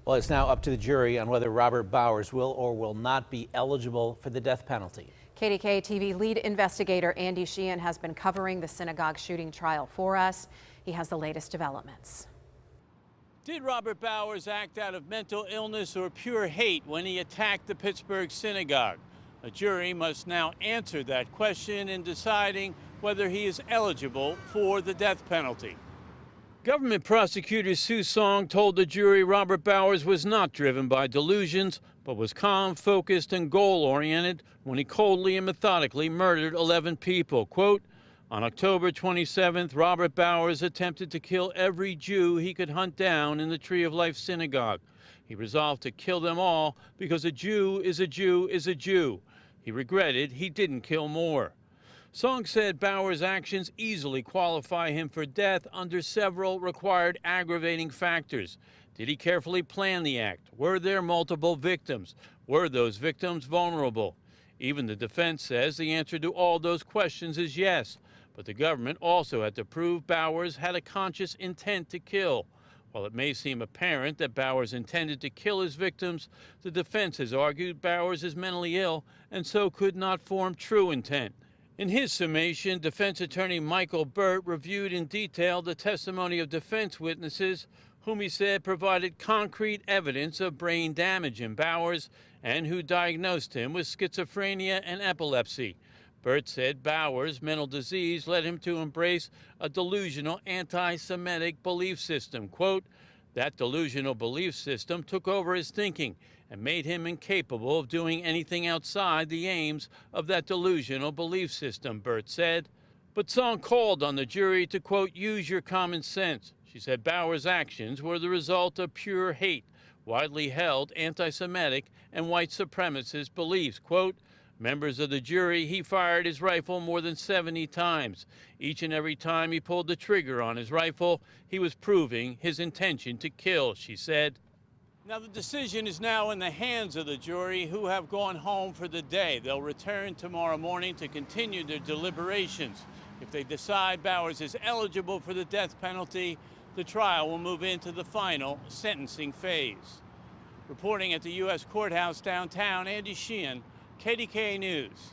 Well, it's now up to the jury on whether Robert Bowers will or will not be eligible for the death penalty. KDKA-TV lead investigator Andy Sheehan has been covering the synagogue shooting trial for us. He has the latest developments. Did Robert Bowers act out of mental illness or pure hate when he attacked the Pittsburgh synagogue? A jury must now answer that question in deciding whether he is eligible for the death penalty. Government prosecutor Sue Song told the jury Robert Bowers was not driven by delusions, but was calm, focused, and goal-oriented when he coldly and methodically murdered 11 people. Quote, on October 27th, Robert Bowers attempted to kill every Jew he could hunt down in the Tree of Life synagogue. He resolved to kill them all because a Jew is a Jew is a Jew. He regretted he didn't kill more. Song said Bowers' actions easily qualify him for death under several required aggravating factors. Did he carefully plan the act? Were there multiple victims? Were those victims vulnerable? Even the defense says the answer to all those questions is yes, but the government also had to prove Bowers had a conscious intent to kill. While it may seem apparent that Bowers intended to kill his victims, the defense has argued Bowers is mentally ill and so could not form true intent. In his summation, defense attorney Michael Burt reviewed in detail the testimony of defense witnesses whom he said provided concrete evidence of brain damage in Bowers and who diagnosed him with schizophrenia and epilepsy. Burt said Bowers' mental disease led him to embrace a delusional anti-Semitic belief system. Quote, that delusional belief system took over his thinking and made him incapable of doing anything outside the aims of that delusional belief system, Burt said. But Song called on the jury to, quote, use your common sense. She said Bowers' actions were the result of pure hate, widely held anti-Semitic and white supremacist beliefs. Quote, members of the jury, he fired his rifle more than 70 times. Each and every time he pulled the trigger on his rifle, he was proving his intention to kill, she said. Now, the decision is now in the hands of the jury, who have gone home for the day. They'll return tomorrow morning to continue their deliberations. If they decide Bowers is eligible for the death penalty, the trial will move into the final sentencing phase. Reporting at the U.S. Courthouse downtown, Andy Sheehan, KDKA News.